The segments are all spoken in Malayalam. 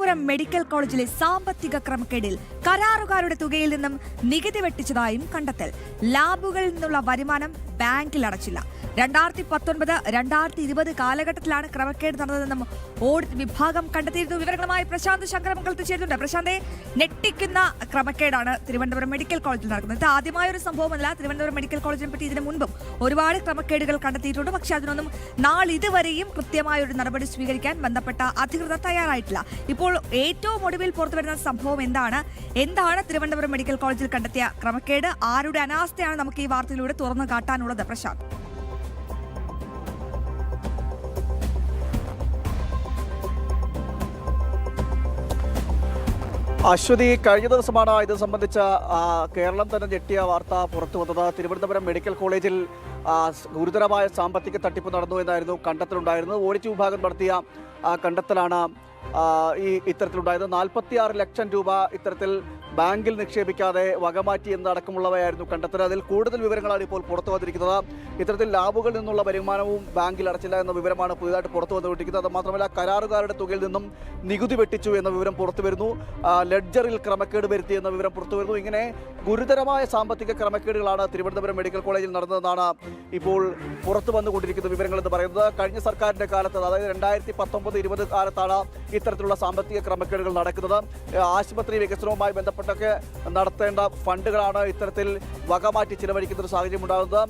തിരുവനന്തപുരം മെഡിക്കൽ കോളേജിലെ സാമ്പത്തിക ക്രമക്കേടിൽ കരാറുകാരുടെ തുകയിൽ നിന്നും നികുതി വെട്ടിച്ചതായും കണ്ടെത്തൽ. ലാബുകളിൽ നിന്നുള്ള വരുമാനം ബാങ്കിൽ അടച്ചില്ല. 2019-2020 കാലഘട്ടത്തിലാണ് ക്രമക്കേട് നടന്നതെന്നും ഓഡിറ്റ് വിഭാഗം കണ്ടെത്തിയിരുന്നു. വിവരങ്ങളുമായി പ്രശാന്ത് ശങ്കരമംഗലത്ത് ചേരുന്നുണ്ട്. പ്രശാന്തെ, ഞെട്ടിക്കുന്ന ക്രമക്കേടാണ് തിരുവനന്തപുരം മെഡിക്കൽ കോളേജിൽ നടക്കുന്നത്. ഇത് ആദ്യമായൊരു സംഭവമല്ല. തിരുവനന്തപുരം മെഡിക്കൽ കോളേജിനെ പറ്റി ഇതിനു മുൻപും ഒരുപാട് ക്രമക്കേടുകൾ കണ്ടെത്തിയിട്ടുണ്ട്. പക്ഷെ അതിനൊന്നും നാളിതുവരെയും കൃത്യമായ ഒരു നടപടി സ്വീകരിക്കാൻ ബന്ധപ്പെട്ട അധികൃതർ തയ്യാറായിട്ടില്ല. ഇപ്പോൾ ഏറ്റവും ഒടുവിൽ പുറത്തുവരുന്ന സംഭവം എന്താണ് തിരുവനന്തപുരം മെഡിക്കൽ കോളേജിൽ കണ്ടെത്തിയ ക്രമക്കേട്? ആരുടെ അനാസ്ഥയാണ് നമുക്ക് ഈ വാർത്തയിലൂടെ തുറന്നു കാട്ടാനുള്ളത്? പ്രശാന്ത്. അശ്വതി, കഴിഞ്ഞ ദിവസമാണ് ഇത് സംബന്ധിച്ച കേരളം തന്നെ ഞെട്ടിയ വാർത്ത പുറത്തു വന്നത്. തിരുവനന്തപുരം മെഡിക്കൽ കോളേജിൽ ഗുരുതരമായ സാമ്പത്തിക തട്ടിപ്പ് നടന്നു എന്നായിരുന്നു കണ്ടെത്തലുണ്ടായിരുന്നത്. ഓഡിറ്റ് വിഭാഗം നടത്തിയ കണ്ടെത്തലാണ് ഇത്തരത്തിലുണ്ടായത്. 46 ലക്ഷം രൂപ ഇത്തരത്തിൽ ബാങ്കിൽ നിക്ഷേപിക്കാതെ വകമാറ്റി എന്നടക്കമുള്ളവയായിരുന്നു കണ്ടെത്തൽ. അതിൽ കൂടുതൽ വിവരങ്ങളാണ് ഇപ്പോൾ പുറത്തു വന്നിരിക്കുന്നത്. ഇത്തരത്തിൽ ലാബുകളിൽ നിന്നുള്ള വരുമാനവും ബാങ്കിൽ അടച്ചില്ല എന്ന വിവരമാണ് പുതിയതായിട്ട് പുറത്തു വന്നുകൊണ്ടിരിക്കുന്നത്. അത് മാത്രമല്ല, കരാറുകാരുടെ തുകയിൽ നിന്നും നികുതി വെട്ടിച്ചു എന്ന വിവരം പുറത്തു വരുന്നു. ലെഡ്ജറിൽ ക്രമക്കേട് വരുത്തി എന്ന വിവരം പുറത്തു വരുന്നു. ഇങ്ങനെ ഗുരുതരമായ സാമ്പത്തിക ക്രമക്കേടുകളാണ് തിരുവനന്തപുരം മെഡിക്കൽ കോളേജിൽ നടന്നതെന്നാണ് ഇപ്പോൾ പുറത്തു വന്നുകൊണ്ടിരിക്കുന്ന വിവരങ്ങൾ എന്ന് പറയുന്നത്. കഴിഞ്ഞ സർക്കാരിന്റെ കാലത്ത്, അതായത് 2019-20 കാലത്താണ് ഇത്തരത്തിലുള്ള സാമ്പത്തിക ക്രമക്കേടുകൾ നടക്കുന്നത്. ആശുപത്രി വികസനവുമായി ബന്ധപ്പെട്ടൊക്കെ നടത്തേണ്ട ഫണ്ടുകളാണ് ഇത്തരത്തിൽ വകമാറ്റി ചിലവഴിക്കുന്ന ഒരു സാഹചര്യം ഉണ്ടാകുന്നത്.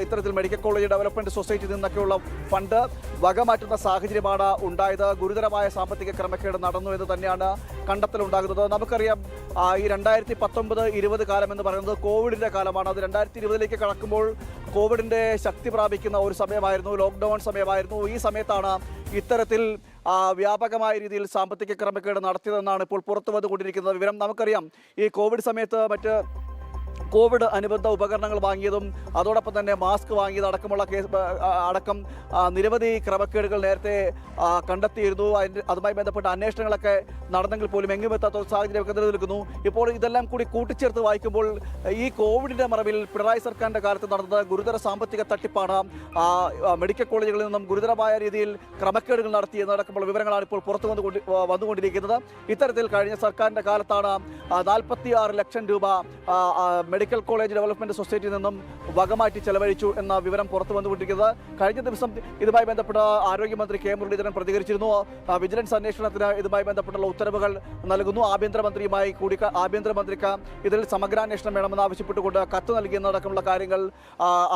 ഇത്തരത്തിൽ മെഡിക്കൽ കോളേജ് ഡെവലപ്മെന്റ് സൊസൈറ്റിയിൽ നിന്നൊക്കെയുള്ള ഫണ്ട് വകമാറ്റുന്ന സാഹചര്യമാണ് ഉണ്ടായത്. ഗുരുതരമായ സാമ്പത്തിക ക്രമക്കേട് നടന്നു എന്ന് തന്നെയാണ് കണ്ടെത്തലുണ്ടാകുന്നത്. നമുക്കറിയാം, ഈ 2019-20 കാലം എന്ന് പറയുന്നത് കോവിഡിന്റെ കാലമാണ്. അത് 2020 കടക്കുമ്പോൾ കോവിഡിന്റെ ശക്തി പ്രാപിക്കുന്ന ഒരു സമയമായിരുന്നു, ലോക്ക്ഡൌൺ സമയമായിരുന്നു. ഈ സമയത്താണ് ഇത്തരത്തിൽ വ്യാപകമായ രീതിയിൽ സാമ്പത്തിക ക്രമക്കേട് നടത്തിയതെന്നാണ് ഇപ്പോൾ പുറത്തു വന്നുകൊണ്ടിരിക്കുന്ന വിവരം. നമുക്കറിയാം, ഈ കോവിഡ് സമയത്ത് കോവിഡ് അനുബന്ധ ഉപകരണങ്ങൾ വാങ്ങിയതും അതോടൊപ്പം തന്നെ മാസ്ക് വാങ്ങിയത് അടക്കമുള്ള അടക്കം നിരവധി ക്രമക്കേടുകൾ നേരത്തെ കണ്ടെത്തിയിരുന്നു. അതുമായി ബന്ധപ്പെട്ട അന്വേഷണങ്ങളൊക്കെ നടന്നെങ്കിൽ പോലും എങ്ങുമെത്താത്ത ഒരു സാഹചര്യമൊക്കെ നിലനിൽക്കുന്നു. ഇപ്പോൾ ഇതെല്ലാം കൂടി കൂട്ടിച്ചേർത്ത് വായിക്കുമ്പോൾ ഈ കോവിഡിന്റെ മറവിൽ പിണറായി സർക്കാരിന്റെ കാലത്ത് നടന്നത് ഗുരുതര സാമ്പത്തിക തട്ടിപ്പാണ്. മെഡിക്കൽ കോളേജുകളിൽ നിന്നും ഗുരുതരമായ രീതിയിൽ ക്രമക്കേടുകൾ നടത്തി എന്നടക്കമുള്ള വിവരങ്ങളാണ് ഇപ്പോൾ പുറത്തു വന്നുകൊണ്ടിരിക്കുന്നത്. ഇത്തരത്തിൽ കഴിഞ്ഞ സർക്കാരിന്റെ കാലത്താണ് 46 ലക്ഷം രൂപ മെഡിക്കൽ കോളേജ് ഡെവലപ്മെന്റ് സൊസൈറ്റിയിൽ നിന്നും വകമാറ്റി ചെലവഴിച്ചു എന്ന വിവരം പുറത്തു വന്നുകൊണ്ടിരിക്കുന്നത്. കഴിഞ്ഞ ദിവസം ഇതുമായി ബന്ധപ്പെട്ട ആരോഗ്യമന്ത്രി കെ മുരളീധരൻ പ്രതികരിച്ചിരുന്നു. വിജിലൻസ് അന്വേഷണത്തിന് ഇതുമായി ബന്ധപ്പെട്ടുള്ള ഉത്തരവുകൾ നൽകുന്നു. ആഭ്യന്തരമന്ത്രിക്ക് ഇതിൽ സമഗ്രാന്വേഷണം വേണമെന്ന് ആവശ്യപ്പെട്ടുകൊണ്ട് കത്ത് നൽകിയെന്നടക്കമുള്ള കാര്യങ്ങൾ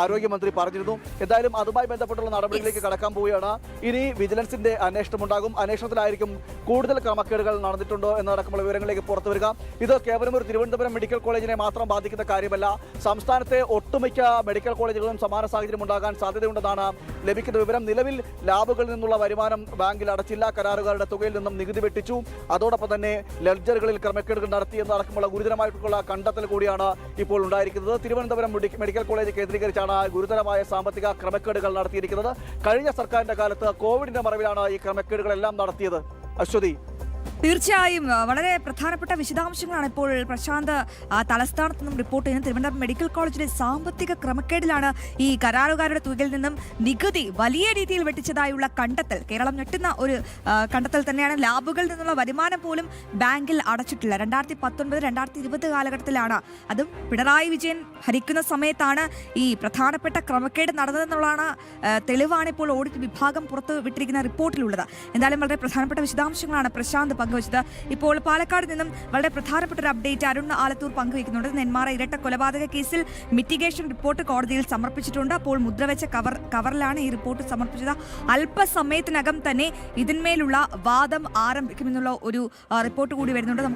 ആരോഗ്യമന്ത്രി പറഞ്ഞിരുന്നു. എന്തായാലും അതുമായി ബന്ധപ്പെട്ടുള്ള നടപടികളിലേക്ക് കടക്കാൻ പോവുകയാണ്. ഇനി വിജിലൻസിന്റെ അന്വേഷണം ഉണ്ടാകും. അന്വേഷണത്തിലായിരിക്കും കൂടുതൽ ക്രമക്കേടുകൾ നടന്നിട്ടുണ്ടോ എന്നടക്കമുള്ള വിവരങ്ങളിലേക്ക് പുറത്തു വരിക. ഇത് കേവലം ഒരു തിരുവനന്തപുരം മെഡിക്കൽ കോളേജിനെ മാത്രം ബാധിക്കുന്ന കാര്യമല്ല. സംസ്ഥാനത്തെ ഒട്ടുമിക്ക മെഡിക്കൽ കോളേജുകളും സമാന സാഹചര്യം ഉണ്ടാകാൻ സാധ്യതയുണ്ടെന്നാണ് ലഭിക്കുന്ന വിവരം. നിലവിൽ ലാബുകളിൽ നിന്നുള്ള വരുമാനം ബാങ്കിൽ അടച്ചില്ല. കരാറുകാരുടെ തുകയിൽ നിന്നും നികുതി വെട്ടിച്ചു. അതോടൊപ്പം തന്നെ ലെഡ്ജറുകളിൽ ക്രമക്കേടുകൾ നടത്തിയെന്നടക്കമുള്ള ഗുരുതരമായിട്ടുള്ള കണ്ടെത്തൽ കൂടിയാണ് ഇപ്പോൾ ഉണ്ടായിരിക്കുന്നത്. തിരുവനന്തപുരം മെഡിക്കൽ കോളേജ് കേന്ദ്രീകരിച്ചാണ് ഗുരുതരമായ സാമ്പത്തിക ക്രമക്കേടുകൾ നടത്തിയിരിക്കുന്നത്. കഴിഞ്ഞ സർക്കാരിന്റെ കാലത്ത് കോവിഡിന്റെ മറവിലാണ് ഈ ക്രമക്കേടുകളെല്ലാം നടത്തിയത്. അശ്വതി, തീർച്ചയായും വളരെ പ്രധാനപ്പെട്ട വിശദാംശങ്ങളാണ് ഇപ്പോൾ പ്രശാന്ത് തലസ്ഥാനത്ത് നിന്നും റിപ്പോർട്ട് ചെയ്യുന്നത്. തിരുവനന്തപുരം മെഡിക്കൽ കോളേജിലെ സാമ്പത്തിക ക്രമക്കേടിലാണ് ഈ കരാറുകാരുടെ തുകയിൽ നിന്നും നികുതി വലിയ രീതിയിൽ വെട്ടിച്ചതായുള്ള കണ്ടെത്തൽ. കേരളം ഞെട്ടുന്ന ഒരു കണ്ടെത്തൽ തന്നെയാണ്. ലാബുകളിൽ നിന്നുള്ള വരുമാനം പോലും ബാങ്കിൽ അടച്ചിട്ടില്ല. 2019-2020 കാലഘട്ടത്തിലാണ്, അതും പിണറായി വിജയൻ ഭരിക്കുന്ന സമയത്താണ് ഈ പ്രധാനപ്പെട്ട ക്രമക്കേട് നടന്നതെന്നുള്ളതാണ് തെളിവാണ് ഇപ്പോൾ ഓഡിറ്റ് വിഭാഗം പുറത്തു വിട്ടിരിക്കുന്ന റിപ്പോർട്ടിലുള്ളത്. എന്തായാലും വളരെ പ്രധാനപ്പെട്ട വിശദാംശങ്ങളാണ് പ്രശാന്ത് പങ്കുവച്ചത്. ഇപ്പോൾ പാലക്കാട് നിന്നും വളരെ പ്രധാനപ്പെട്ട ഒരു അപ്ഡേറ്റ് അരുൺ ആലത്തൂർ പങ്കുവയ്ക്കുന്നുണ്ട്. നെന്മാറ ഇരട്ട കൊലപാതക കേസിൽ മിറ്റിഗേഷൻ റിപ്പോർട്ട് കോടതിയിൽ സമർപ്പിച്ചിട്ടുണ്ട്. അപ്പോൾ മുദ്രവെച്ച കവറിലാണ് ഈ റിപ്പോർട്ട് സമർപ്പിച്ചത്. അല്പസമയത്തിനകം തന്നെ ഇതിന്മേലുള്ള വാദം ആരംഭിക്കുമെന്നുള്ള ഒരു റിപ്പോർട്ട് കൂടി വരുന്നുണ്ട്. നമുക്ക്